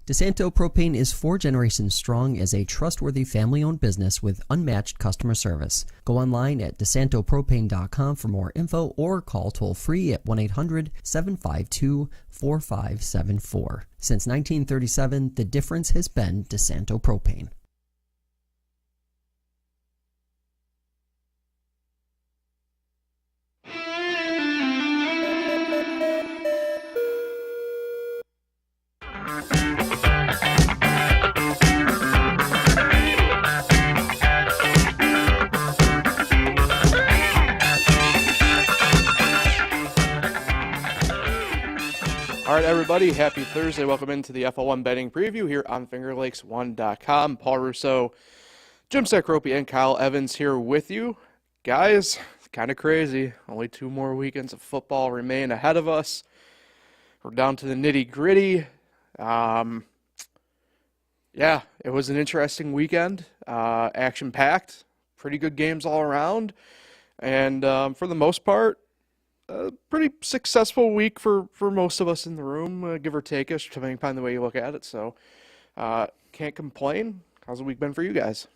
DeSanto Propane is 4 generations strong as a trustworthy family-owned business with unmatched customer service. Go online at DeSantoPropane.com for more info or call toll-free at 1-800-752-4574. Since 1937, the difference has been DeSanto Propane. All right, everybody, happy Thursday. Welcome into the FL1 Betting Preview here on FingerLakes1.com. Paul Russo, Jim Sinicropi, and Kyle Evans here with you. Guys, kind of crazy. Only 2 more weekends of football remain ahead of us. We're down to the nitty-gritty. Yeah, it was an interesting weekend. Action-packed. Pretty good games all around. And for the most part, a pretty successful week for most of us in the room, give or take us, depending upon the way you look at it. So, can't complain. How's the week been for you guys?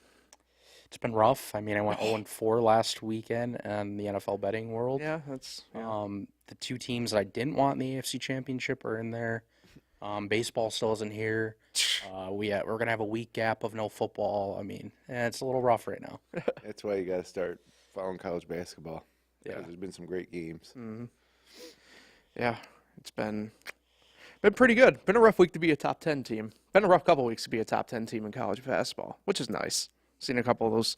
It's been rough. I mean, I went 0-4 last weekend in the NFL betting world. Yeah, that's... Yeah. The 2 teams that I didn't want in the AFC Championship are in there. Baseball still isn't here. We're going to have a week gap of no football. I mean, it's a little rough right now. That's why you got to start following college basketball. Yeah, there's been some great games. Mm-hmm. Yeah, it's been pretty good. Been a rough week to be a top 10 team. Been a rough couple weeks to be a top 10 team in college basketball, which is nice. Seen a couple of those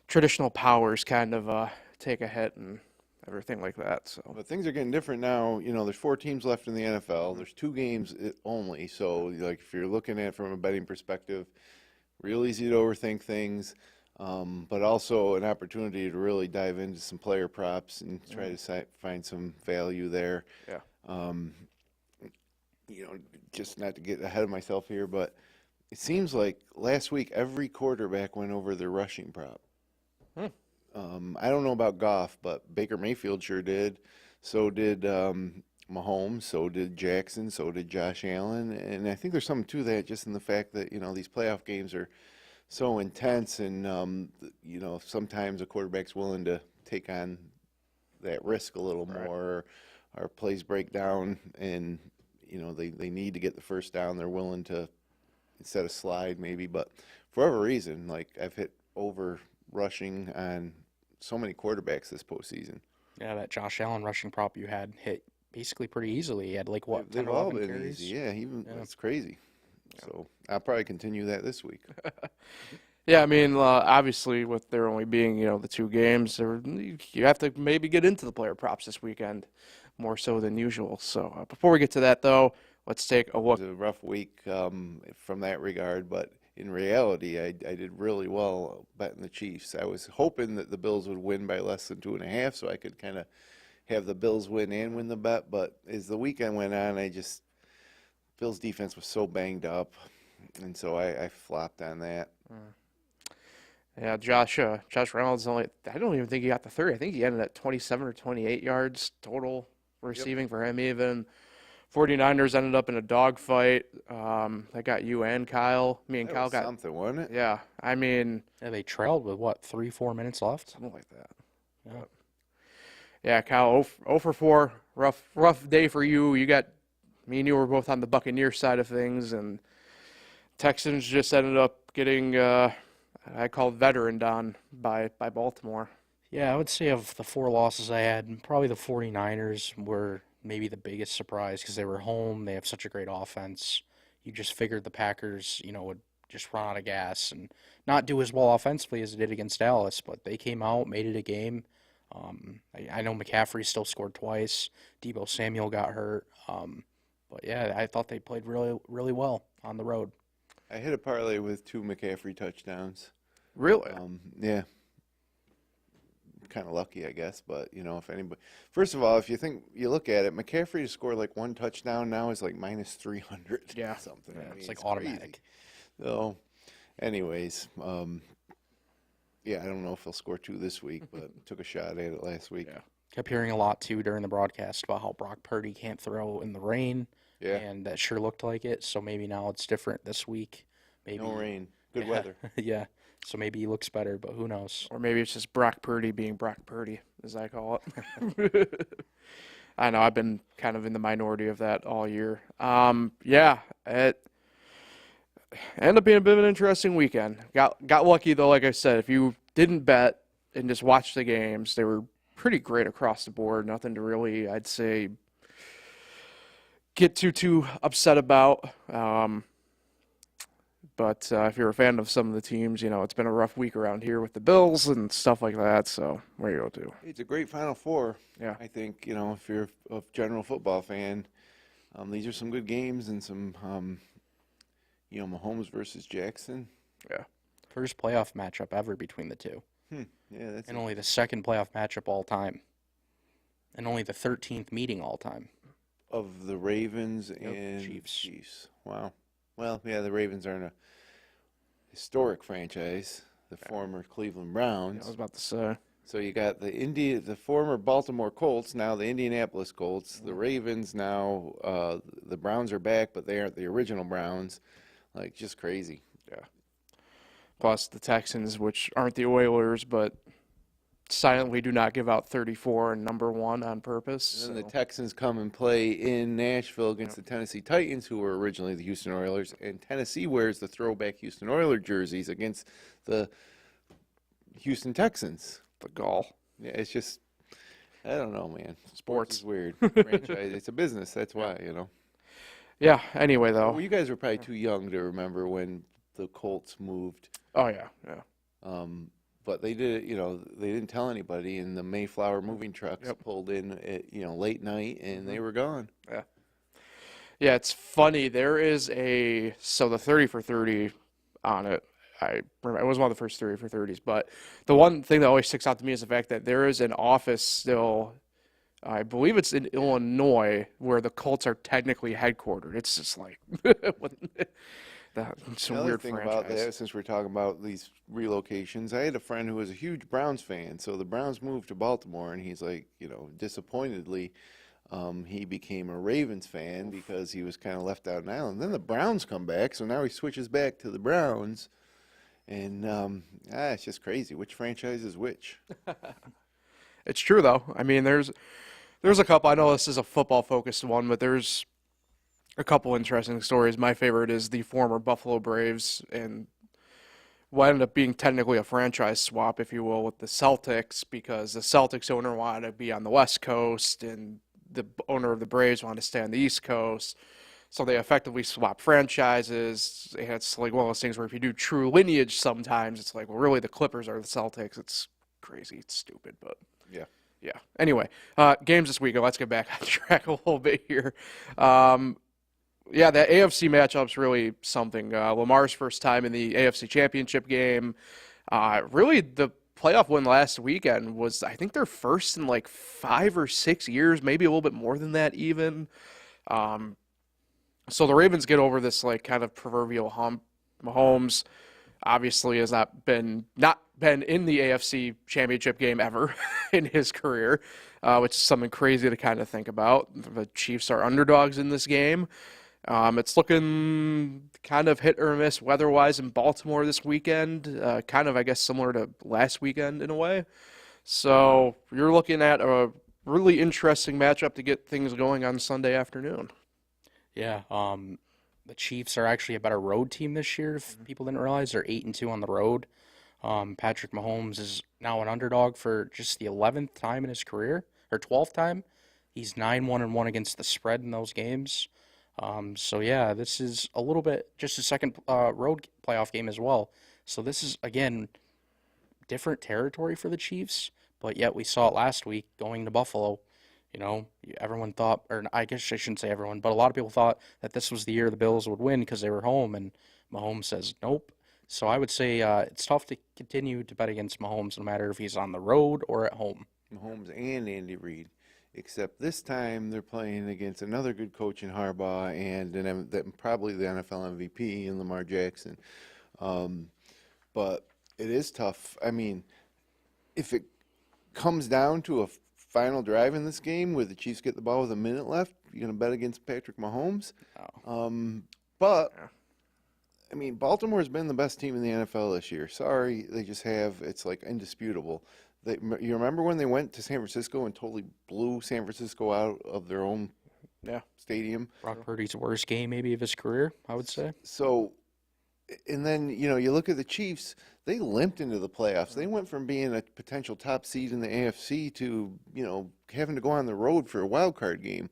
traditional powers kind of take a hit and everything like that. So, but things are getting different now. You know, there's 4 teams left in the NFL. There's 2 games only. So, like, if you're looking at it from a betting perspective, real easy to overthink things. But also an opportunity to really dive into some player props and try to find some value there. Yeah. You know, just not to get ahead of myself here, but it seems like last week every quarterback went over their rushing prop. I don't know about Goff, but Baker Mayfield sure did. So did Mahomes. So did Jackson. So did Josh Allen. And I think there's something to that, just in the fact that, you know, these playoff games are so intense, and you know, sometimes a quarterback's willing to take on that risk a little more, or plays break down, and you know, they need to get the first down. They're willing to, instead of slide maybe, but for whatever reason, like, I've hit over rushing on so many quarterbacks this postseason. Yeah, that Josh Allen rushing prop you had hit basically pretty easily. He had like what? They've 10 all 11 been carries? easy. Yeah, that's crazy. So I'll probably continue that this week. yeah, I mean, obviously, with there only being, you know, the 2 games, you have to maybe get into the player props this weekend more so than usual. So before we get to that, though, let's take a look. It was a rough week from that regard, but in reality, I did really well betting the Chiefs. I was hoping that the Bills would win by less than 2.5, so I could kind of have the Bills win and win the bet. But as the weekend went on, Bills defense was so banged up, and so I flopped on that. Yeah, Josh Reynolds I don't even think he got the 30. I think he ended at 27 or 28 yards total receiving for him even. 49ers ended up in a dogfight. That got you and Kyle. Me and Kyle got something, wasn't it? Yeah, I mean. Yeah, they trailed with what, 3-4 minutes left? Something like that. Yeah. Yeah, Kyle, 0 for 4. Rough day for you. Me and you were both on the Buccaneers side of things, and Texans just ended up getting, I call veteraned on by Baltimore. Yeah, I would say of the 4 losses I had, probably the 49ers were maybe the biggest surprise because they were home. They have such a great offense. You just figured the Packers, you know, would just run out of gas and not do as well offensively as they did against Dallas, but they came out, made it a game. I know McCaffrey still scored twice. Deebo Samuel got hurt. But, yeah, I thought they played really, really well on the road. I hit a parlay with 2 McCaffrey touchdowns. Really? Yeah. Kind of lucky, I guess. But, you know, if anybody – first of all, if you look at it, McCaffrey to score like 1 touchdown now is like minus 300 yeah. something. Yeah, I mean, it's like automatic. Crazy. So, anyways, yeah, I don't know if he'll score 2 this week, but took a shot at it last week. Yeah. Kept hearing a lot, too, during the broadcast about how Brock Purdy can't throw in the rain. Yeah. And that sure looked like it. So maybe now it's different this week. Maybe No rain. Good yeah, weather. yeah. So maybe he looks better, but who knows? Or maybe it's just Brock Purdy being Brock Purdy, as I call it. I know I've been kind of in the minority of that all year. Yeah, it ended up being a bit of an interesting weekend. Got lucky though, like I said. If you didn't bet and just watched the games, they were pretty great across the board. Nothing to really, I'd say, get too upset about. But if you're a fan of some of the teams, it's been a rough week around here with the Bills and stuff like that. So where you go to? It's a great Final Four. Yeah. I think, if you're a general football fan, these are some good games and some, Mahomes versus Jackson. Yeah. First playoff matchup ever between the two. Yeah, that's And only the second playoff matchup all time. And only the 13th meeting all time. of the Ravens and Chiefs. Wow. Well, yeah, the Ravens are in a historic franchise, the former Cleveland Browns. I was about to say. So you got the former Baltimore Colts, now the Indianapolis Colts. The Ravens now, the Browns are back, but they aren't the original Browns. Like, just crazy. Yeah. Plus the Texans, which aren't the Oilers, but silently do not give out 34 and number 1 on purpose. And then the Texans come and play in Nashville against the Tennessee Titans, who were originally the Houston Oilers. And Tennessee wears the throwback Houston Oilers jerseys against the Houston Texans. The gall. Yeah, it's just, I don't know, man. Sports. Is weird. Franchise. It's a business. That's why, Yeah, anyway, though. Well, you guys were probably too young to remember when the Colts moved. Oh, yeah. But they did it, they didn't tell anybody, and the Mayflower moving trucks pulled in at, late night, and they were gone. Yeah. Yeah, it's funny. There is the 30 for 30 on it. I remember it was one of the first 30 for 30s, but the one thing that always sticks out to me is the fact that there is an office still, I believe it's in Illinois, where the Colts are technically headquartered. It's just like, it's a Another weird thing franchise. about that, since we're talking about these relocations, I had a friend who was a huge Browns fan. So the Browns moved to Baltimore, and he's like, disappointedly, he became a Ravens fan because he was kind of left out in Ireland. Then the Browns come back, so now he switches back to the Browns. And it's just crazy. Which franchise is which? It's true, though. I mean, there's a couple. I know this is a football-focused one, but there's a couple interesting stories. My favorite is the former Buffalo Braves and what ended up being technically a franchise swap, if you will, with the Celtics, because the Celtics owner wanted to be on the West Coast and the owner of the Braves wanted to stay on the East Coast. So they effectively swap franchises. It's like one of those things where if you do true lineage sometimes, it's like, well, really the Clippers are the Celtics. It's crazy. It's stupid, but Yeah. yeah. Anyway, games this week. Let's get back on track a little bit here. Yeah, the AFC matchup's really something. Lamar's first time in the AFC Championship game. Really, the playoff win last weekend was, I think, their first in like 5 or 6 years, maybe a little bit more than that even. So the Ravens get over this like kind of proverbial hump. Mahomes obviously has not been in the AFC Championship game ever in his career, which is something crazy to kind of think about. The Chiefs are underdogs in this game. It's looking kind of hit or miss weather-wise in Baltimore this weekend, kind of, I guess, similar to last weekend in a way. So you're looking at a really interesting matchup to get things going on Sunday afternoon. Yeah, the Chiefs are actually a better road team this year. If people didn't realize, they're 8-2 on the road. Patrick Mahomes is now an underdog for just the 11th time in his career, or 12th time. He's 9-1-1 against the spread in those games. So yeah, this is a little bit just a second road playoff game as well. So this is again different territory for the Chiefs, but yet we saw it last week going to Buffalo. Everyone thought, or I guess I shouldn't say everyone, but a lot of people thought that this was the year the Bills would win because they were home, and Mahomes says nope. So I would say it's tough to continue to bet against Mahomes no matter if he's on the road or at home. Mahomes and Andy Reid. Except this time they're playing against another good coach in Harbaugh and probably the NFL MVP in Lamar Jackson. But it is tough. I mean, if it comes down to a final drive in this game where the Chiefs get the ball with a minute left, You going to bet against Patrick Mahomes? No. But I mean, Baltimore's been the best team in the NFL this year. Sorry, they just have. It's like indisputable. You remember when they went to San Francisco and totally blew San Francisco out of their own stadium? Brock Purdy's worst game maybe of his career, I would say. So, and then, you look at the Chiefs, they limped into the playoffs. They went from being a potential top seed in the AFC to, having to go on the road for a wild card game,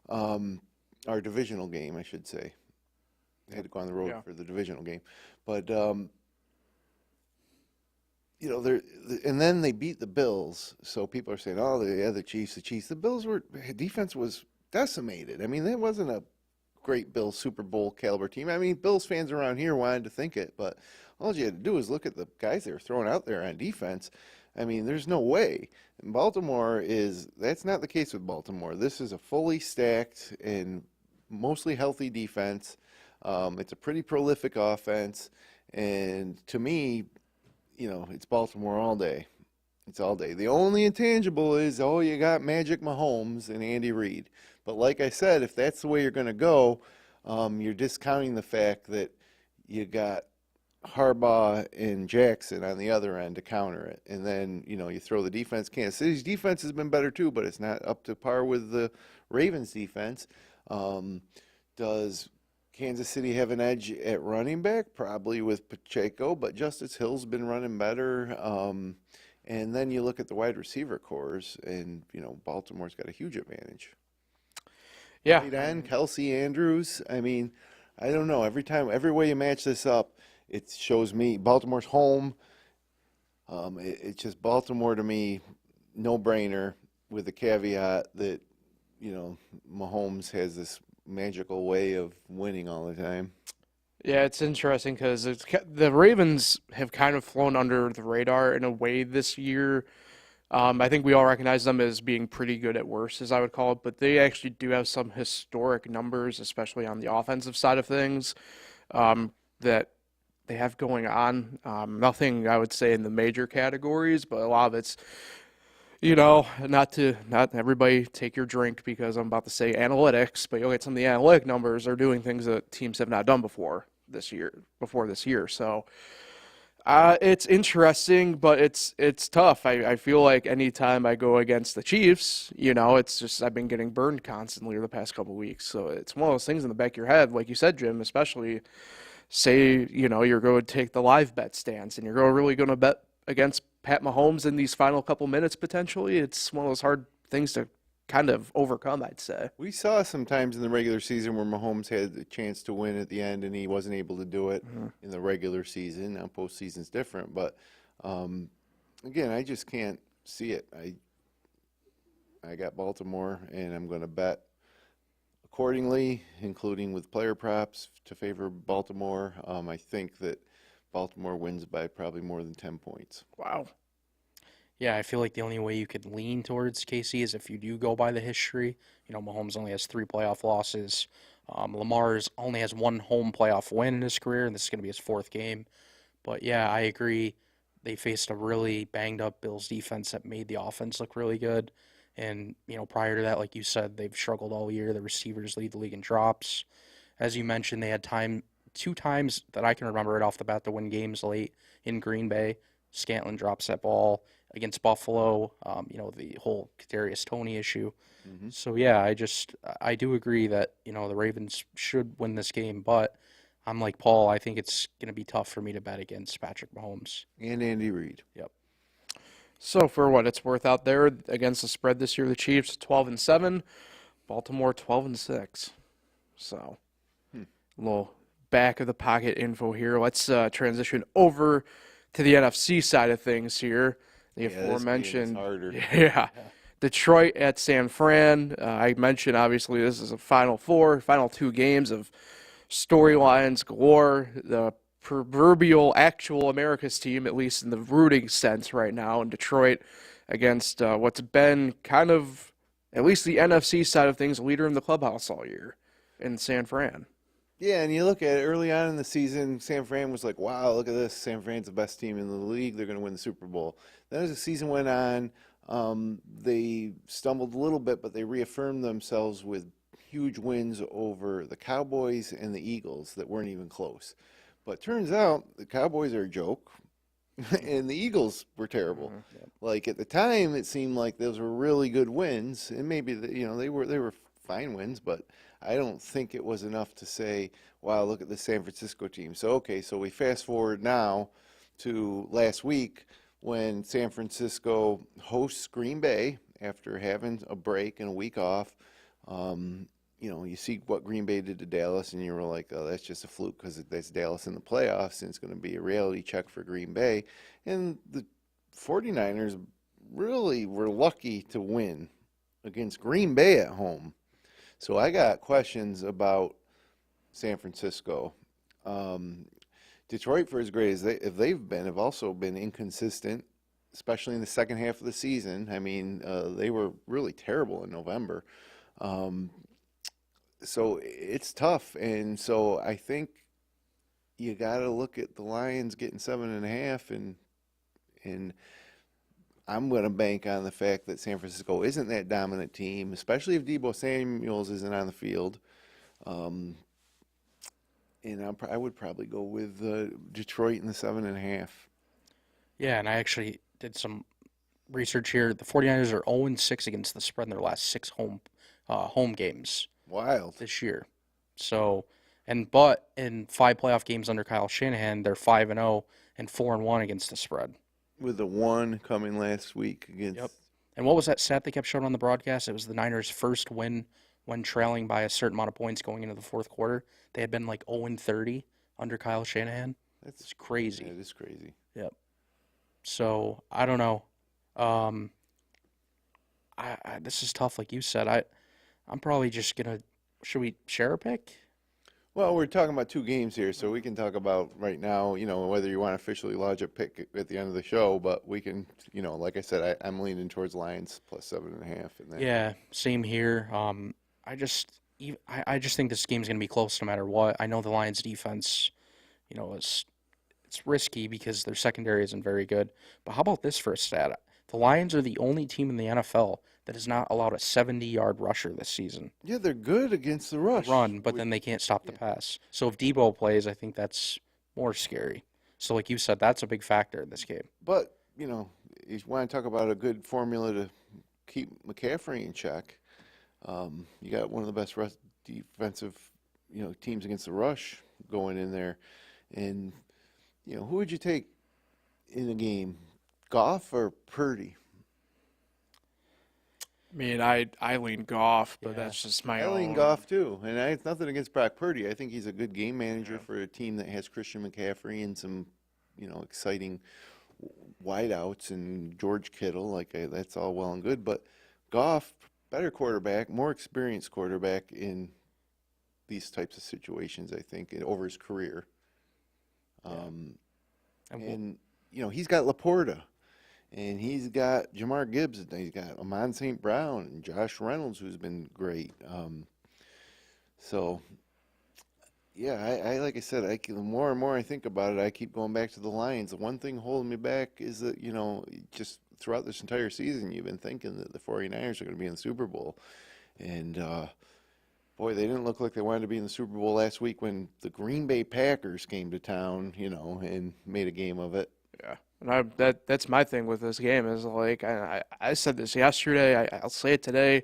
or divisional game, I should say. They had to go on the road for the divisional game. But, and then they beat the Bills. So people are saying, the Chiefs. The Bills defense was decimated. I mean, that wasn't a great Bills Super Bowl caliber team. I mean, Bills fans around here wanted to think it, but all you had to do is look at the guys they were throwing out there on defense. I mean, there's no way. And that's not the case with Baltimore. This is a fully stacked and mostly healthy defense. It's a pretty prolific offense. And to me, it's Baltimore all day. It's all day. The only intangible is, you got Magic Mahomes and Andy Reid. But like I said, if that's the way you're going to go, you're discounting the fact that you got Harbaugh and Jackson on the other end to counter it. And then, you throw the defense. Kansas City's defense has been better too, but it's not up to par with the Ravens defense. Does Kansas City have an edge at running back? Probably with Pacheco, but Justice Hill's been running better. And then you look at the wide receiver cores, and, Baltimore's got a huge advantage. Yeah. Tight end, Kelsey Andrews. I mean, I don't know. Every way you match this up, it shows me Baltimore's home. It's just Baltimore to me, no-brainer, with the caveat that, Mahomes has this magical way of winning all the time. Yeah, it's interesting because the Ravens have kind of flown under the radar in a way this year. I think we all recognize them as being pretty good at worst, as I would call it, but they actually do have some historic numbers, especially on the offensive side of things, that they have going on. Nothing, I would say, in the major categories, but a lot of it's, not everybody take your drink because I'm about to say analytics, but you'll get some of the analytic numbers are doing things that teams have not done before this year. So it's interesting, but it's tough. I feel like anytime I go against the Chiefs, it's just I've been getting burned constantly over the past couple of weeks. So it's one of those things in the back of your head, like you said, Jim, especially say, you're going to take the live bet stance and you're really going to bet against Pat Mahomes in these final couple minutes potentially. It's one of those hard things to kind of overcome, I'd say. We saw some times in the regular season where Mahomes had a chance to win at the end and he wasn't able to do it in the regular season. Now postseason's different, but again, I just can't see it. I got Baltimore, and I'm going to bet accordingly, including with player props to favor Baltimore. I think that Baltimore wins by probably more than 10 points. Wow. Yeah, I feel like the only way you could lean towards KC is if you do go by the history. Mahomes only has 3 playoff losses. Lamar's only has 1 home playoff win in his career, and this is going to be his 4th game. But, yeah, I agree. They faced a really banged-up Bills defense that made the offense look really good. And, prior to that, like you said, they've struggled all year. The receivers lead the league in drops. As you mentioned, they had 2 times that I can remember right off the bat to win games late in Green Bay. Scantling drops that ball. Against Buffalo, the whole Kadarius Toney issue. Mm-hmm. So, yeah, I do agree that, the Ravens should win this game, but I'm like Paul. I think it's going to be tough for me to bet against Patrick Mahomes. And Andy Reid. Yep. So, for what it's worth out there, against the spread this year, the Chiefs 12-7, Baltimore 12-6. So, a little back of the pocket info here. Let's transition over to the NFC side of things here. The aforementioned, Detroit at San Fran. I mentioned, obviously, this is a final 2 games of storylines galore. The proverbial actual America's team, at least in the rooting sense right now, in Detroit against what's been kind of, at least the NFC side of things, a leader in the clubhouse all year in San Fran. Yeah, and you look at it early on in the season, San Fran was like, wow, look at this. San Fran's the best team in the league. They're going to win the Super Bowl. Then as the season went on, they stumbled a little bit, but they reaffirmed themselves with huge wins over the Cowboys and the Eagles that weren't even close. But turns out the Cowboys are a joke, and the Eagles were terrible. Yep. Like at the time, it seemed like those were really good wins, and maybe they were fine wins, but I don't think it was enough to say, "Wow, look at the San Francisco team." So so we fast forward now to last week when San Francisco hosts Green Bay after having a break and a week off. You see what Green Bay did to Dallas, and you were like, oh, that's just a fluke because that's Dallas in the playoffs, and it's going to be a reality check for Green Bay. And the 49ers really were lucky to win against Green Bay at home. So I got questions about San Francisco. Detroit, for as great as they've been, have also been inconsistent, especially in the second half of the season. I mean, they were really terrible in November. So it's tough, and so I think you got to look at the Lions getting 7.5, and I'm going to bank on the fact that San Francisco isn't that dominant team, especially if Deebo Samuels isn't on the field. And I would probably go with Detroit in the 7.5. Yeah, and I actually did some research here. The 49ers are 0-6 against the spread in their last 6 home games. Wild. This year. So, but in 5 playoff games under Kyle Shanahan, they're 5-0 and 4-1 against the spread. With the 1 coming last week against. Yep. And what was that stat they kept showing on the broadcast? It was the Niners' first win when trailing by a certain amount of points going into the fourth quarter. They had been like 0-30 under Kyle Shanahan. That's crazy. That is crazy. Yep. So, I don't know. This is tough, like you said. I'm probably just going to – should we share a pick? Well, we're talking about 2 games here, so we can talk about right now, whether you want to officially lodge a pick at the end of the show, but we can, like I said, I'm leaning towards Lions plus 7.5. Yeah, same here. I just think this game's going to be close no matter what. I know the Lions' defense, it's risky because their secondary isn't very good. But how about this for a stat? The Lions are the only team in the NFL that has not allowed a 70-yard rusher this season. Yeah, they're good against the rush. But then they can't stop the pass. So if Deebo plays, I think that's more scary. So like you said, that's a big factor in this game. But, you want to talk about a good formula to keep McCaffrey in check. You got one of the best defensive, teams against the rush going in there. And, who would you take in the game, Goff or Purdy? I mean, I lean Goff, but that's just my own. I lean Goff too, and I have nothing against Brock Purdy. I think he's a good game manager for a team that has Christian McCaffrey and some, exciting wideouts and George Kittle. That's all well and good, but Goff, better quarterback, more experienced quarterback in these types of situations. I think over his career, and he's got Laporta. And he's got Jamar Gibbs, and he's got Amon St. Brown and Josh Reynolds, who's been great. I like I said, the more and more I think about it, I keep going back to the Lions. The one thing holding me back is that, just throughout this entire season, you've been thinking that the 49ers are going to be in the Super Bowl. And, boy, they didn't look like they wanted to be in the Super Bowl last week when the Green Bay Packers came to town, and made a game of it. Yeah. And that's my thing with this game is I said this yesterday. I'll say it today.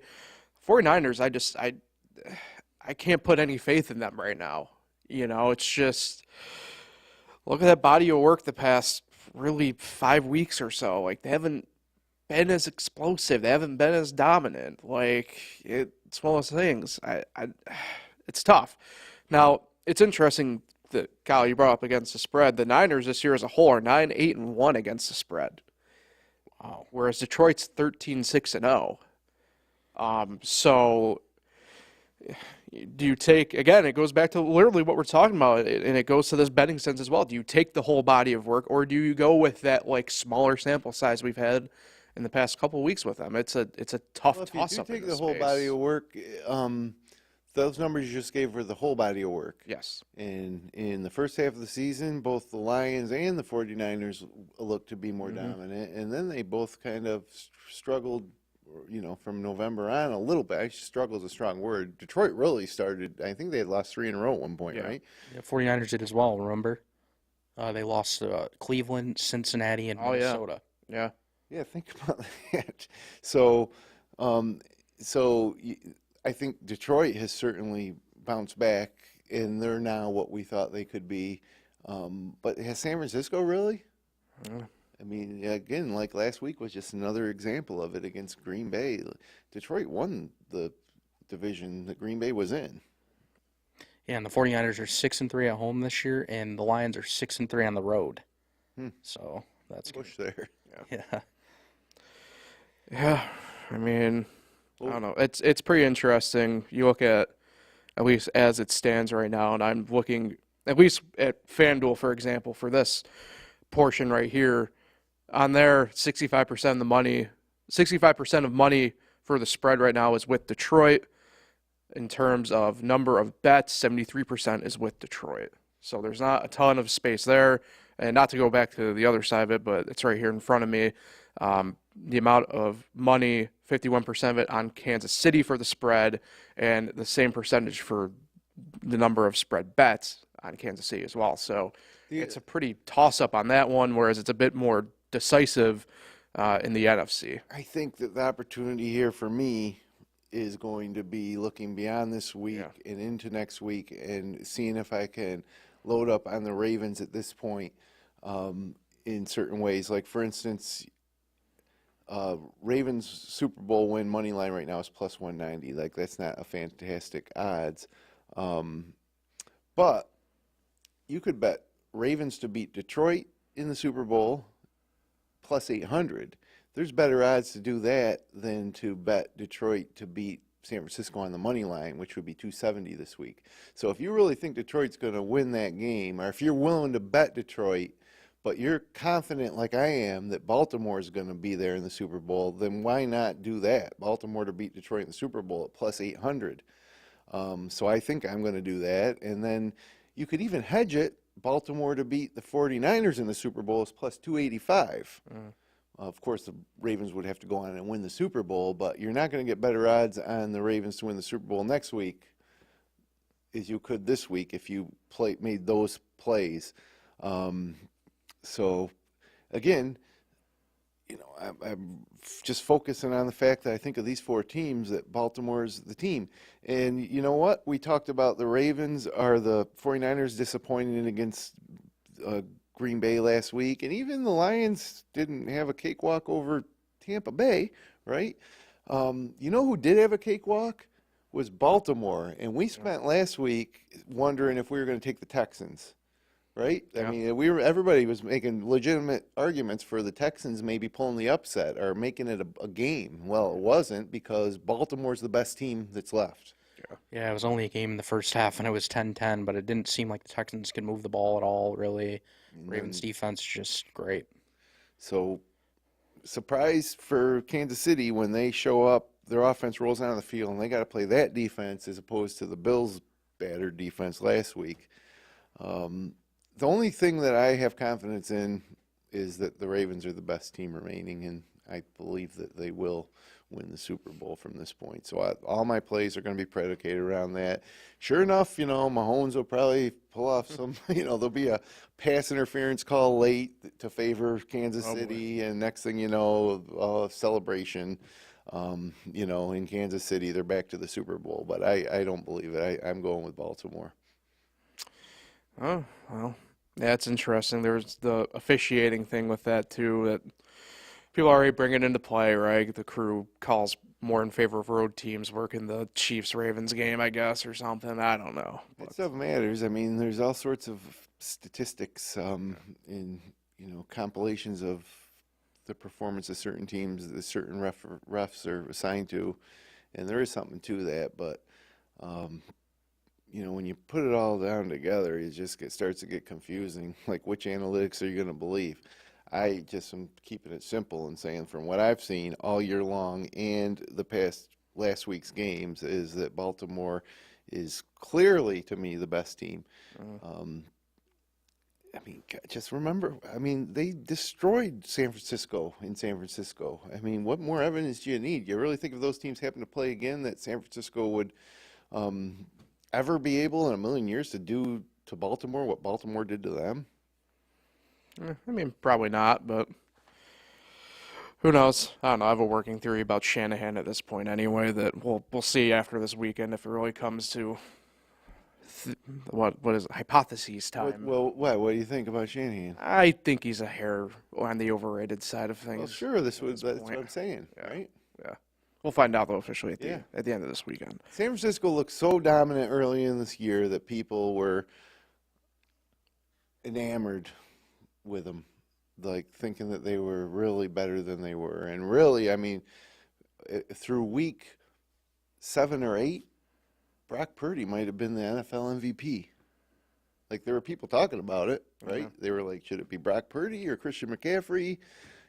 49ers, I can't put any faith in them right now. It's just look at that body of work the past really 5 weeks or so. They haven't been as explosive. They haven't been as dominant. It's one of those things. It's tough. Now it's interesting. Kyle, you brought up against the spread. The Niners this year as a whole are 9-8-1 against the spread. Wow. Whereas Detroit's 13-6-0. So do you take, again, it goes back to literally what we're talking about, and it goes to this betting sense as well. Do you take the whole body of work, or do you go with that smaller sample size we've had in the past couple of weeks with them? It's a tough toss-up. If you take the whole body of work, those numbers you just gave were the whole body of work. Yes. And in the first half of the season, both the Lions and the 49ers looked to be more dominant. And then they both kind of struggled from November on a little bit. Struggle is a strong word. Detroit really started, I think they had lost 3 in a row at one point, right? Yeah, 49ers did as well, remember? They lost to Cleveland, Cincinnati, and Minnesota. Yeah. Yeah, think about that. So, um, I think Detroit has certainly bounced back, and they're now what we thought they could be. But has San Francisco really? I mean, again, like last week was just another example of it against Green Bay. Detroit won the division that Green Bay was in. Yeah, and the 49ers are 6-3 at home this year, and the Lions are 6-3 on the road. So that's good. Push there. Yeah. Yeah. I mean, I don't know. It's pretty interesting. You look at least as it stands right now, and I'm looking at least at FanDuel, for example, for this portion right here. On there, 65% of the money, 65% of money for the spread right now is with Detroit. In terms of number of bets, 73% is with Detroit. So there's not a ton of space there. And not to go back to the other side of it, but it's right here in front of me. The amount of money, 51% of it on Kansas City for the spread, and the same percentage for the number of spread bets on Kansas City as well. So it's a pretty toss-up on that one, whereas it's a bit more decisive in the NFC. I think that the opportunity here for me is going to be looking beyond this week and into next week and seeing if I can load up on the Ravens at this point in certain ways. Like, for instance, Ravens Super Bowl win money line right now is plus 190. Like, that's not a fantastic odds. But you could bet Ravens to beat Detroit in the Super Bowl plus 800. There's better odds to do that than to bet Detroit to beat San Francisco on the money line, which would be 270 this week. So if you really think Detroit's going to win that game, or if you're willing to bet Detroit, but you're confident like I am that Baltimore is going to be there in the Super Bowl, then why not do that? Baltimore to beat Detroit in the Super Bowl at plus 800. So I think I'm going to do that. And then you could even hedge it. Baltimore to beat the 49ers in the Super Bowl is plus 285. Of course, the Ravens would have to go on and win the Super Bowl, but you're not going to get better odds on the Ravens to win the Super Bowl next week as you could this week if you made those plays. So, again, I'm just focusing on the fact that I think of these 4 teams that Baltimore's the team. And you know what? We talked about the Ravens are the 49ers disappointing against Green Bay last week, and even the Lions didn't have a cakewalk over Tampa Bay, right? You know who did have a cakewalk? Was Baltimore, and we spent last week wondering if we were going to take the Texans, right? I mean, everybody was making legitimate arguments for the Texans maybe pulling the upset or making it a game. Well, it wasn't because Baltimore's the best team that's left. Yeah, it was only a game in the first half, and it was 10-10, but it didn't seem like the Texans could move the ball at all, really. Ravens defense just great. So, surprise for Kansas City when they show up, their offense rolls out on the field, and they got to play that defense as opposed to the Bills' battered defense last week. The only thing that I have confidence in is that the Ravens are the best team remaining, and I believe that they will win the Super Bowl from this point. So all my plays are going to be predicated around that. Sure enough, Mahomes will probably pull off some, there'll be a pass interference call late to favor Kansas City, and next thing you know, a celebration, in Kansas City. They're back to the Super Bowl, but I don't believe it. I'm going with Baltimore. Oh, well, that's interesting. There's the officiating thing with that, too, that people already bring it into play, right? The crew calls more in favor of road teams working the Chiefs-Ravens game, I guess, or something. I don't know. That stuff matters. I mean, there's all sorts of statistics in, compilations of the performance of certain teams that certain refs are assigned to, and there is something to that. But, when you put it all down together, it starts to get confusing. Like, which analytics are you going to believe? I just am keeping it simple and saying from what I've seen all year long and last week's games is that Baltimore is clearly, to me, the best team. I mean, just remember, I mean, they destroyed San Francisco in San Francisco. I mean, what more evidence do you need? You really think if those teams happen to play again that San Francisco would ever be able in a million years to do to Baltimore what Baltimore did to them? I mean, probably not, but who knows? I don't know. I have a working theory about Shanahan at this point anyway that we'll see after this weekend if it really comes to what is it, hypotheses time. What do you think about Shanahan? I think he's a hair on the overrated side of things. Well, sure, that's what I'm saying, right? Yeah. We'll find out, though, officially at the end of this weekend. San Francisco looked so dominant early in this year that people were enamored with them, like thinking that they were really better than they were. And really, I mean, through week 7 or 8, Brock Purdy might have been the NFL MVP. Like, there were people talking about it, right? Yeah. They were like, should it be Brock Purdy or Christian McCaffrey?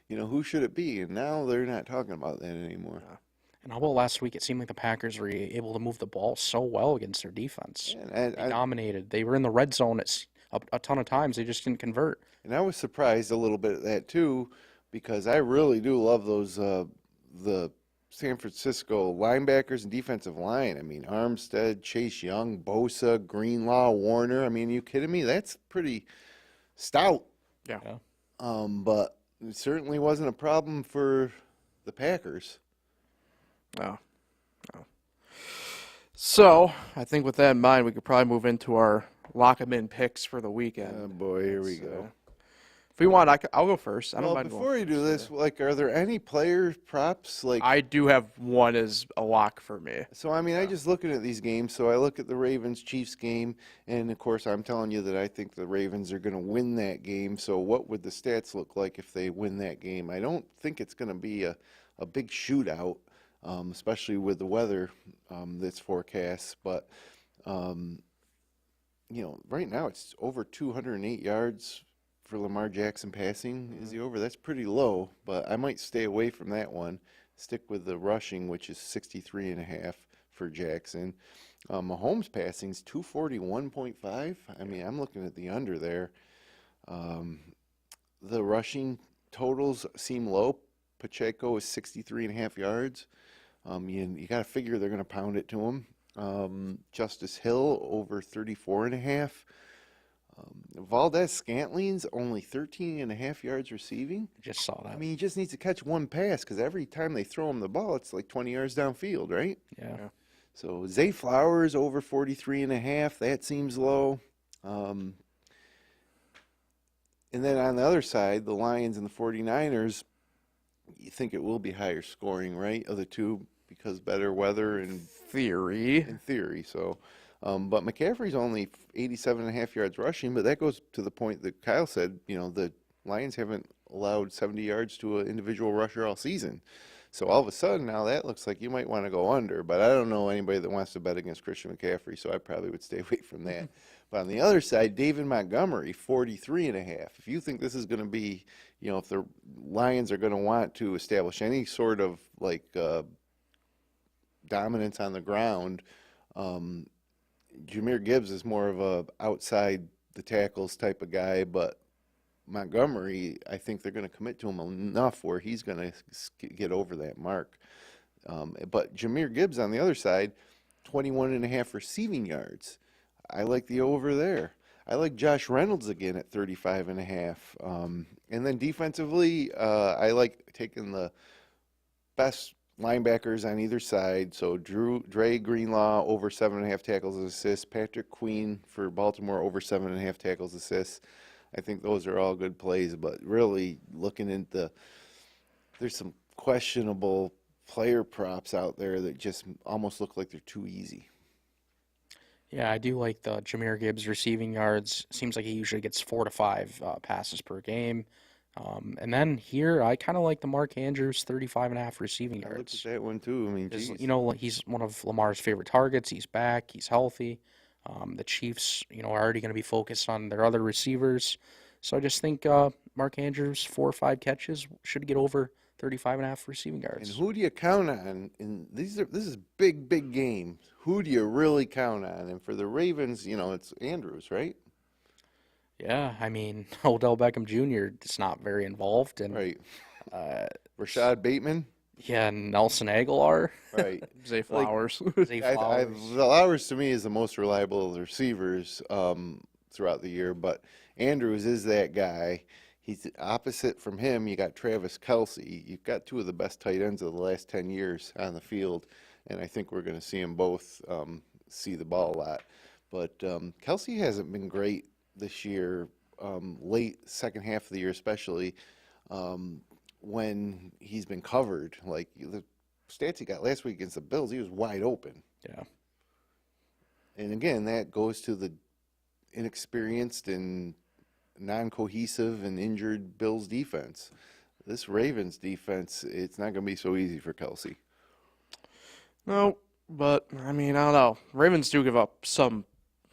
You know, who should it be? And now they're not talking about that anymore. Yeah. And how about last week? It seemed like the Packers were able to move the ball so well against their defense. And they dominated. They were in the red zone a ton of times. They just didn't convert. And I was surprised a little bit at that, too, because I really do love those the San Francisco linebackers and defensive line. I mean, Armstead, Chase Young, Bosa, Greenlaw, Warner. I mean, are you kidding me? That's pretty stout. Yeah. But it certainly wasn't a problem for the Packers. No. So, I think with that in mind, we could probably move into our lock-em-in picks for the weekend. Oh, boy, here we go. If we want, I'll go first. I don't mind before you do this, like, are there any player props? Like, I do have one as a lock for me. So, I mean, I just looking at these games. So I look at the Ravens-Chiefs game, and, of course, I'm telling you that I think the Ravens are going to win that game. So what would the stats look like if they win that game? I don't think it's going to be a big shootout, especially with the weather that's forecast. But, you know, right now it's over 208 yards for Lamar Jackson passing. Is he over? That's pretty low, but I might stay away from that one. Stick with the rushing, which is 63.5 for Jackson. Mahomes passing is 241.5. I mean, I'm looking at the under there. The rushing totals seem low. Pacheco is 63.5 yards. You got to figure they're going to pound it to him. Justice Hill over 34.5. Valdez-Scantling's only 13.5 yards receiving. Just saw that. I mean, he just needs to catch one pass because every time they throw him the ball, it's like 20 yards downfield, right? Yeah. So Zay Flowers over 43.5. That seems low. And then on the other side, the Lions and the 49ers, you think it will be higher scoring, right, of the two because better weather and theory. In theory, so. But McCaffrey's only 87.5 yards rushing, but that goes to the point that Kyle said, you know, the Lions haven't allowed 70 yards to an individual rusher all season. So all of a sudden now that looks like you might want to go under, but I don't know anybody that wants to bet against Christian McCaffrey, so I probably would stay away from that. But on the other side, David Montgomery, 43.5. If you think this is going to be, you know, if the Lions are going to want to establish any sort of like dominance on the ground, Jahmyr Gibbs is more of a outside the tackles type of guy, but Montgomery, I think they're going to commit to him enough where he's going to get over that mark. But Jahmyr Gibbs on the other side, 21.5 receiving yards. I like the over there. I like Josh Reynolds again at 35.5. And then defensively, I like taking the best linebackers on either side. So Dre Greenlaw over 7.5 tackles and assists. Patrick Queen for Baltimore over 7.5 tackles assists. I think those are all good plays, but really looking at there's some questionable player props out there that just almost look like they're too easy. Yeah, I do like the Jahmyr Gibbs receiving yards. Seems like he usually gets 4 to 5 passes per game. And then here, I kind of like the Mark Andrews 35.5 receiving yards. I looked at that one too. I mean, you know, he's one of Lamar's favorite targets. He's back. He's healthy. The Chiefs, you know, are already going to be focused on their other receivers. So I just think Mark Andrews, 4 or 5 catches, should get over 35.5 receiving yards. And who do you count on? And this is big game. Who do you really count on? And for the Ravens, you know, it's Andrews, right? Yeah, I mean, Odell Beckham Jr. is not very involved, and Right. uh, Rashad Bateman. yeah, Nelson Aguilar, Right. Zay Like, Flowers. Zay I Flowers. Flowers to me is the most reliable of the receivers throughout the year, but Andrews is that guy. He's the opposite from him. You got Travis Kelce. You've got two of the best tight ends of the last 10 years on the field, and I think we're going to see them both see the ball a lot. But Kelce hasn't been great this year, late second half of the year especially, when he's been covered. Like the stats he got last week against the Bills, he was wide open. Yeah. And again, that goes to the inexperienced and non-cohesive and injured Bills defense. This Ravens defense, it's not going to be so easy for Kelce. No, but I mean, I don't know. Ravens do give up some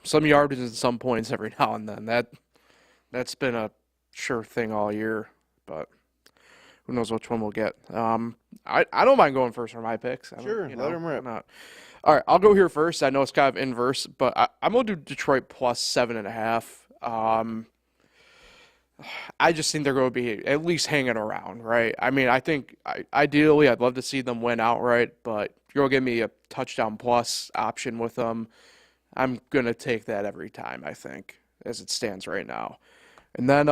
yardage and some points every now and then. That's been a sure thing all year, but who knows which one we'll get. I don't mind going first for my picks. Sure, let 'em rip. Why not? All right, I'll go here first. I know it's kind of inverse, but I'm going to do Detroit plus 7.5. I just think they're going to be at least hanging around, right? I mean, I think ideally I'd love to see them win outright, but if you're going to give me a touchdown plus option with them, I'm going to take that every time, I think, as it stands right now. And then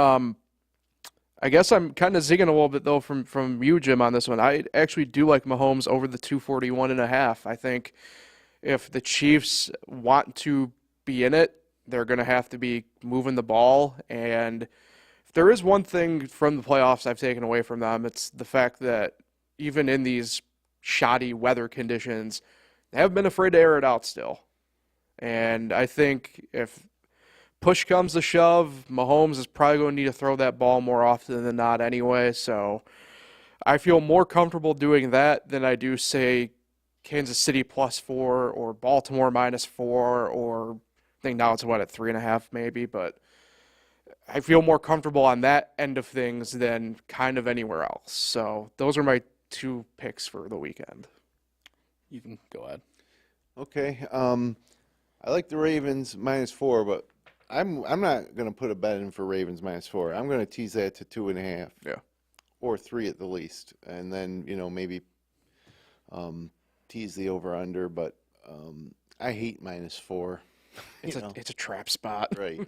I guess I'm kind of zigging a little bit, though, from you, Jim, on this one. I actually do like Mahomes over the 241.5. I think if the Chiefs want to be in it, they're going to have to be moving the ball. And if there is one thing from the playoffs I've taken away from them, it's the fact that even in these shoddy weather conditions, they haven't been afraid to air it out still. And I think if push comes to shove, Mahomes is probably going to need to throw that ball more often than not anyway. So I feel more comfortable doing that than I do, say, Kansas City +4 or Baltimore -4, or I think now it's at 3.5 maybe. But I feel more comfortable on that end of things than kind of anywhere else. So those are my two picks for the weekend. You can go ahead. Okay. I like the Ravens -4, but I'm not going to put a bet in for Ravens -4. I'm going to tease that to 2.5. Yeah. Or 3 at the least, and then maybe tease the over under. But I hate -4. It's a trap spot. Right.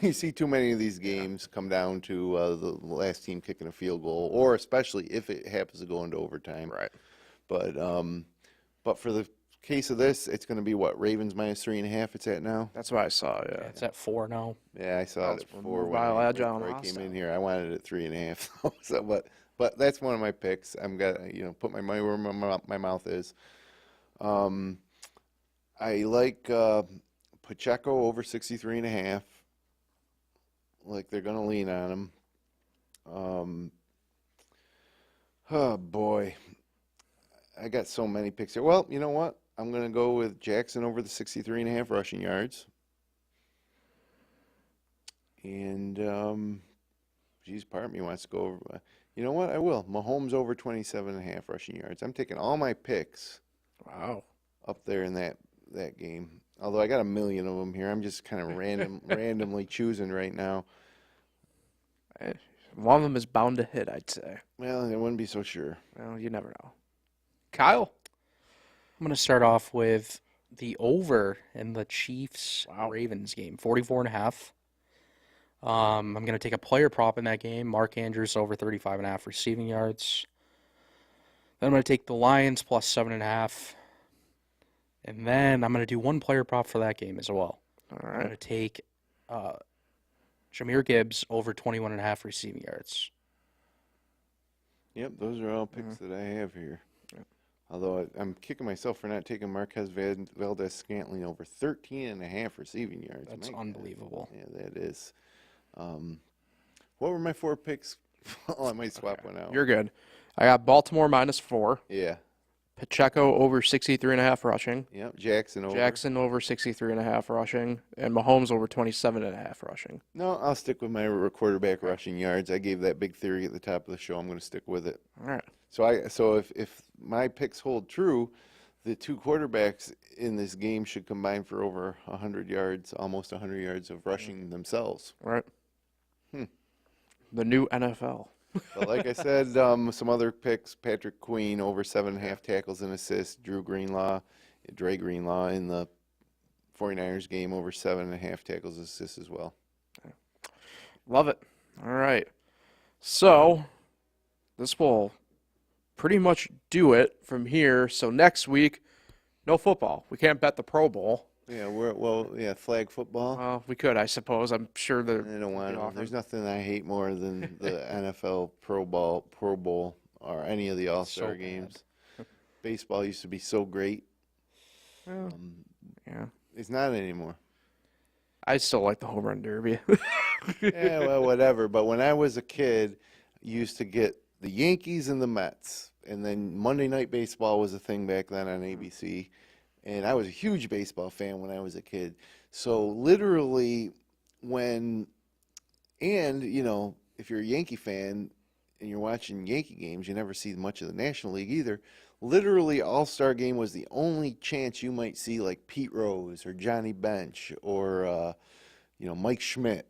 You see too many of these games come down to the last team kicking a field goal, or especially if it happens to go into overtime. Right. But for the case of this, it's going to be what, Ravens -3.5. It's at now. That's what I saw. Yeah, Yeah. it's at 4 now. Yeah, I saw it at 4 Mile Agile before I and came Austin. in here. I wanted it at 3.5. So, but that's one of my picks. I'm gonna put my money where my mouth is. I like Pacheco over 63.5. Like they're gonna lean on him. Oh boy, I got so many picks here. Well, you know what? I'm gonna go with Jackson over the 63.5 rushing yards. And geez, part of me wants to go over. You know what? I will. Mahomes over 27.5 rushing yards. I'm taking all my picks. Wow. Up there in that game. Although I got a million of them here, I'm just kind of randomly choosing right now. One of them is bound to hit, I'd say. Well, I wouldn't be so sure. Well, you never know. Kyle? I'm going to start off with the over in the Chiefs-Ravens game, 44.5. I'm going to take a player prop in that game, Mark Andrews over 35.5 receiving yards. Then I'm going to take the Lions plus 7.5. And then I'm going to do one player prop for that game as well. All I'm going to right. take Jahmyr Gibbs over 21.5 receiving yards. Yep, those are all picks that I have here. Yep. Although I'm kicking myself for not taking Marquez Valdez-Scantling over 13.5 receiving yards. That's My God. unbelievable. Yeah, that is. What were my 4 picks? Oh, I might swap one out. You're good. I got Baltimore -4. Yeah. Pacheco over 63.5 rushing. Yep. Jackson over. Jackson over 63.5 rushing. And Mahomes over 27.5 rushing. No, I'll stick with my quarterback rushing yards. I gave that big theory at the top of the show. I'm going to stick with it. All right. So if my picks hold true, the two quarterbacks in this game should combine for over 100 yards, almost 100 yards of rushing themselves. Right. The new NFL. But like I said, some other picks: Patrick Queen over 7.5 tackles and assists. Dre Greenlaw in the 49ers game over 7.5 tackles and assists as well. Love it. All right. So this will pretty much do it from here. So next week, no football. We can't bet the Pro Bowl. Yeah, flag football. Well, we could, I suppose. I'm sure I don't want to. There's nothing I hate more than the NFL Pro Bowl, or any of the All-Star games. Baseball used to be so great. Yeah. It's not anymore. I still like the home run derby. Yeah, well, whatever. But when I was a kid, you used to get the Yankees and the Mets. And then Monday Night Baseball was a thing back then on ABC. And I was a huge baseball fan when I was a kid. So literally if you're a Yankee fan and you're watching Yankee games, you never see much of the National League either. Literally, All-Star Game was the only chance you might see like Pete Rose or Johnny Bench or, Mike Schmidt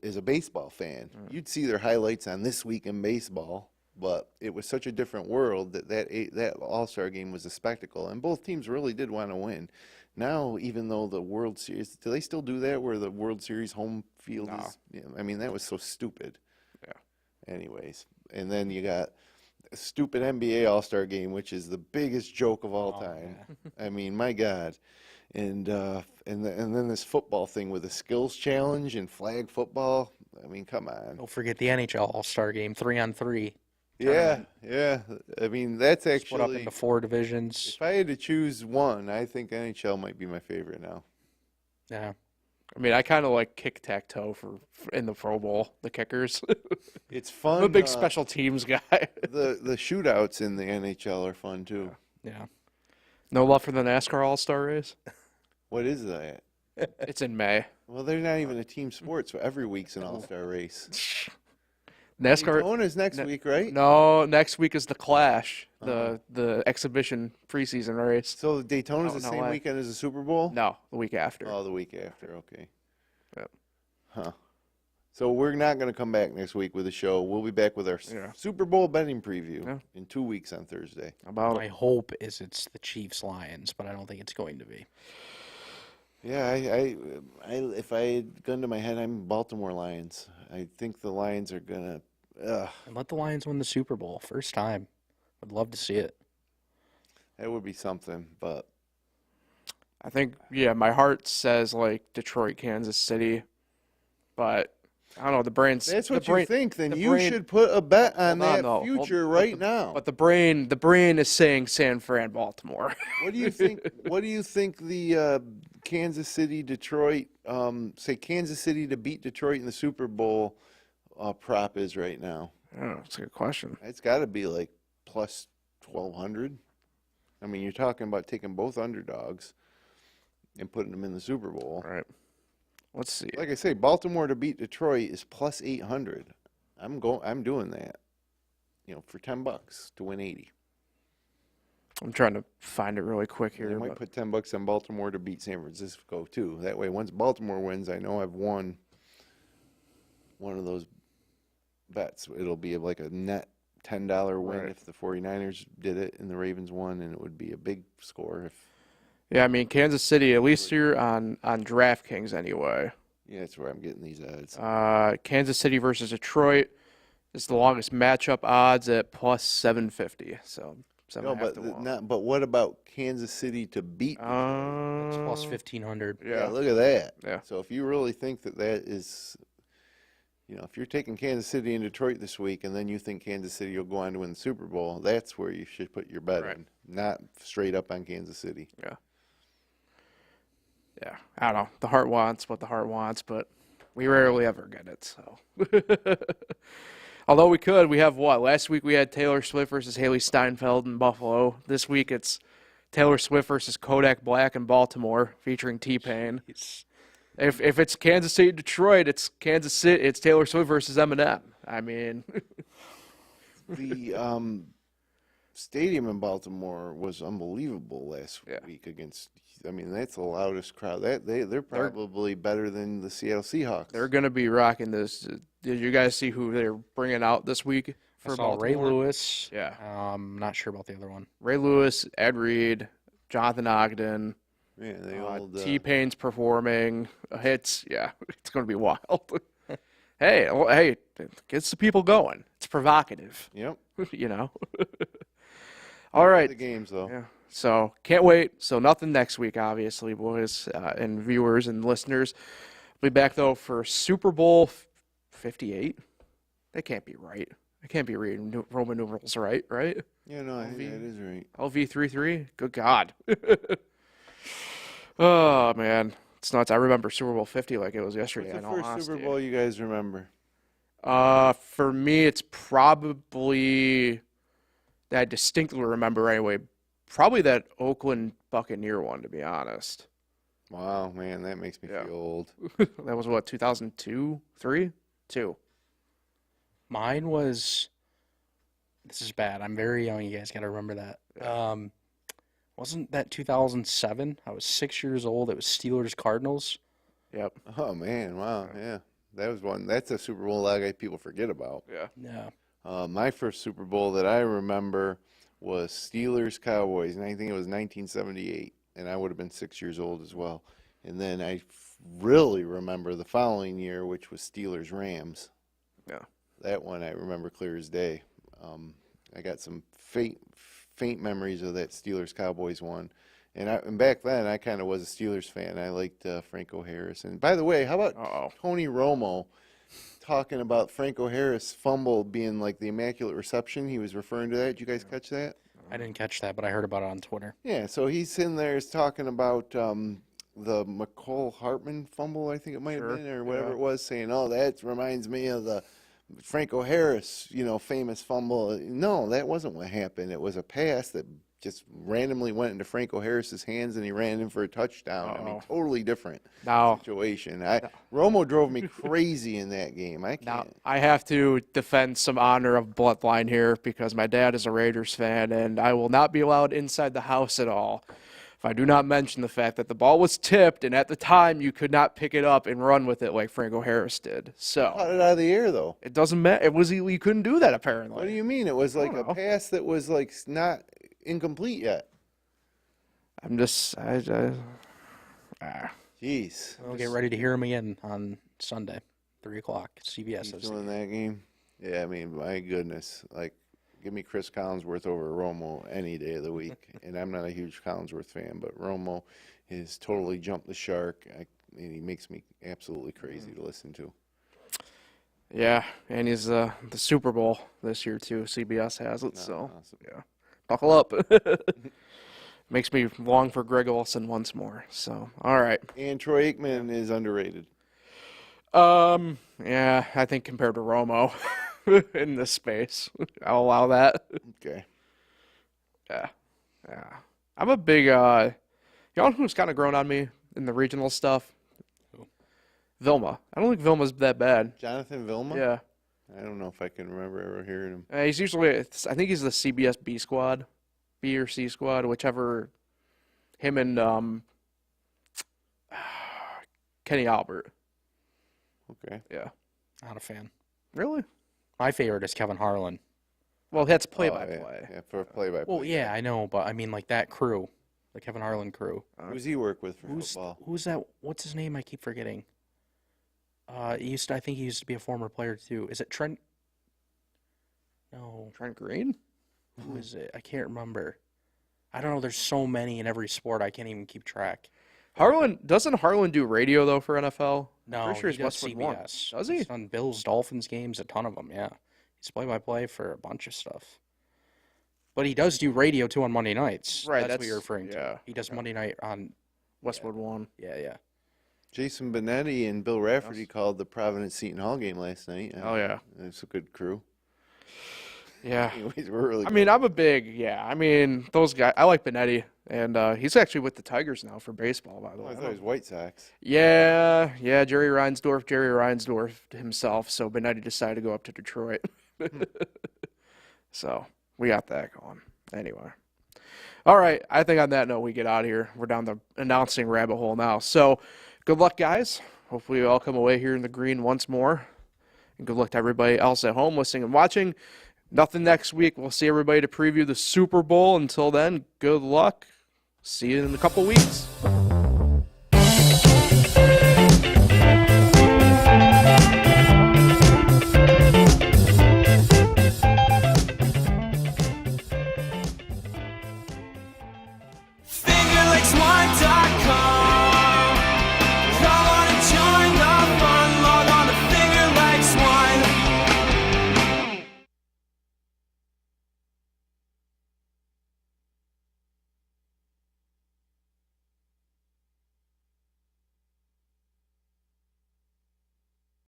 as a baseball fan. You'd see their highlights on This Week in Baseball, but it was such a different world that All-Star Game was a spectacle, and both teams really did want to win. Now, even though the World Series, do they still do that where the World Series home field is? Yeah, I mean, that was so stupid. Yeah. Anyways, and then you got a stupid NBA All-Star Game, which is the biggest joke of all time. I mean, my God. And then this football thing with the skills challenge and flag football. I mean, come on. Don't forget the NHL All-Star Game, 3-on-3. Yeah. I mean, that's actually split up into 4 divisions. If I had to choose one, I think NHL might be my favorite now. Yeah. I mean, I kind of like kick-tack-toe in the Pro Bowl, the kickers. It's fun. I'm a big special teams guy. the shootouts in the NHL are fun, too. Yeah. No love for the NASCAR All-Star race? What is that? It's in May. Well, they're not even a team sport, so every week's an All-Star race. NASCAR. Daytona's next week, right? No, next week is the Clash, the exhibition preseason race. So the Daytona's Out the in same LA. weekend as the Super Bowl? No, the week after. Oh, the week after. Okay. Yep. Huh. So we're not going to come back next week with a show. We'll be back with our Super Bowl betting preview in 2 weeks on Thursday. My hope is it's the Chiefs-Lions, but I don't think it's going to be. Yeah, I if I had gun to my head, I'm Baltimore Lions. I think the Lions are going to And let the Lions win the Super Bowl. First time. I'd love to see it. That would be something, but I think, my heart says, like, Detroit, Kansas City, but I don't know, the brain's... that's what you you think. Then you should put a bet on that future right now. But the brain is saying San Fran, Baltimore. What do you think? What do you think the Kansas City, Detroit, say Kansas City to beat Detroit in the Super Bowl prop is right now? Oh, that's a good question. It's got to be like plus 1,200. I mean, you're talking about taking both underdogs and putting them in the Super Bowl. All right. Let's see. Like I say, Baltimore to beat Detroit is plus 800. I'm doing that. For $10 to win 80. I'm trying to find it really quick here. I might put $10 on Baltimore to beat San Francisco too. That way, once Baltimore wins, I know I've won one of those bets. It'll be like a net $10 win if the 49ers did it and the Ravens won, and it would be a big score if. Yeah, I mean, Kansas City, at least here on DraftKings anyway. Yeah, that's where I'm getting these odds. Kansas City versus Detroit is the longest matchup odds at plus 750. So 7.5 to 1. But what about Kansas City to beat Detroit? It's plus 1,500. Yeah, look at that. Yeah. So if you really think that is, if you're taking Kansas City and Detroit this week, and then you think Kansas City will go on to win the Super Bowl, that's where you should put your bet in, not straight up on Kansas City. Yeah. Yeah, I don't know. The heart wants what the heart wants, but we rarely ever get it. So, although we could, we have what? Last week we had Taylor Swift versus Haley Steinfeld in Buffalo. This week it's Taylor Swift versus Kodak Black in Baltimore, featuring T-Pain. If it's Kansas City, Detroit, it's Kansas City. It's Taylor Swift versus Eminem. I mean, the stadium in Baltimore was unbelievable last week against. I mean, that's the loudest crowd. They're probably better than the Seattle Seahawks. They're going to be rocking this. Did you guys see who they're bringing out this week for I saw Baltimore? Ray Lewis. Yeah. I'm not sure about the other one. Ray Lewis, Ed Reed, Jonathan Ogden. Yeah, they all. T-Pain's performing. It's going to be wild. Hey, gets the people going. It's provocative. Yep. All right. The games though. Yeah. So can't wait. So nothing next week, obviously, boys and viewers and listeners. We'll be back though for Super Bowl 58. That can't be right. I can't be reading Roman numerals right? Yeah, no, I think that is right. LV33. Good God. Oh man, it's nuts. I remember Super Bowl 50 like it was yesterday. What's the first Super Bowl you guys remember? For me, it's probably that I distinctly remember anyway. Probably that Oakland Buccaneer one, to be honest. Wow, man, that makes me feel old. That was what, 2002, 3, 2. Mine was. This is bad. I'm very young. You guys got to remember that. Yeah. Wasn't that 2007? I was 6 years old. It was Steelers Cardinals. Yep. Oh man, wow, yeah, that was one. That's a Super Bowl a lot of people forget about. Yeah. My first Super Bowl that I remember was Steelers Cowboys, and I think it was 1978, and I would have been 6 years old as well. And then I really remember the following year, which was Steelers Rams. Yeah. That one I remember clear as day. I got some faint memories of that Steelers Cowboys one. And back then, I kind of was a Steelers fan. I liked Franco Harris. And by the way, how about Tony Romo talking about Franco Harris' fumble being like the immaculate reception? He was referring to that. Did you guys catch that? I didn't catch that, but I heard about it on Twitter. Yeah, so he's sitting there talking about the McCole Hartman fumble, I think it might have been, or whatever it was, saying, oh, that reminds me of the Franco Harris, famous fumble. No, that wasn't what happened. It was a pass that just randomly went into Franco Harris's hands, and he ran in for a touchdown. I mean, totally different situation. Romo drove me crazy in that game. I can't. Now, I have to defend some honor of bloodline here because my dad is a Raiders fan, and I will not be allowed inside the house at all if I do not mention the fact that the ball was tipped, and at the time you could not pick it up and run with it like Franco Harris did. So caught it out of the air, though. It doesn't matter. It was you couldn't do that apparently. What do you mean? It was like a pass that was like not incomplete yet. I'm just, Jeez. We'll get ready to hear him again on Sunday, 3 o'clock, CBS. He's doing that game? Yeah, I mean, my goodness. Like, give me Chris Collinsworth over Romo any day of the week. And I'm not a huge Collinsworth fan, but Romo has totally jumped the shark. And he makes me absolutely crazy to listen to. Yeah, and he's the Super Bowl this year, too. CBS has it, so, yeah. Buckle up. Makes me long for Greg Olsen once more. So, all right. And Troy Aikman is underrated. Yeah, I think compared to Romo in this space, I'll allow that. Okay. Yeah. I'm a big, you know who's kind of grown on me in the regional stuff? Who? Vilma. I don't think Vilma's that bad. Jonathan Vilma? Yeah. I don't know if I can remember ever hearing him. He's usually, I think he's the CBS B squad, B or C squad, whichever. Him and Kenny Albert. Okay. Yeah. Not a fan. Really? My favorite is Kevin Harlan. Well, that's play-by-play. Yeah, for play-by-play. Well, yeah, I know, but I mean like that crew, the Kevin Harlan crew. Who's he work with for football? Who's that? What's his name? I keep forgetting. I think he used to be a former player too. Is it Trent? No. Trent Green? Who is it? I can't remember. I don't know. There's so many in every sport. I can't even keep track. Doesn't Harlan do radio though for NFL? No, I'm pretty sure he he's does Westwood One. CBS. Does he? He's done Bills, Dolphins games, a ton of them. Yeah, he's play-by-play for a bunch of stuff. But he does do radio too on Monday nights. Right, that's what you're referring to. yeah. He does Monday night on Westwood One. Yeah. Jason Benetti and Bill Rafferty called the Providence Seton Hall game last night. Oh yeah. It's a good crew. Yeah. Anyways, we're really. I mean, I'm a big those guys. I like Benetti, and he's actually with the Tigers now for baseball, by the way. I thought it was White Sox. Yeah, Jerry Reinsdorf himself. So Benetti decided to go up to Detroit. So we got that going. Anyway. All right, I think on that note, we get out of here. We're down the announcing rabbit hole now. So good luck, guys. Hopefully we all come away here in the green once more. And good luck to everybody else at home listening and watching. Nothing next week. We'll see everybody to preview the Super Bowl. Until then, good luck. See you in a couple weeks.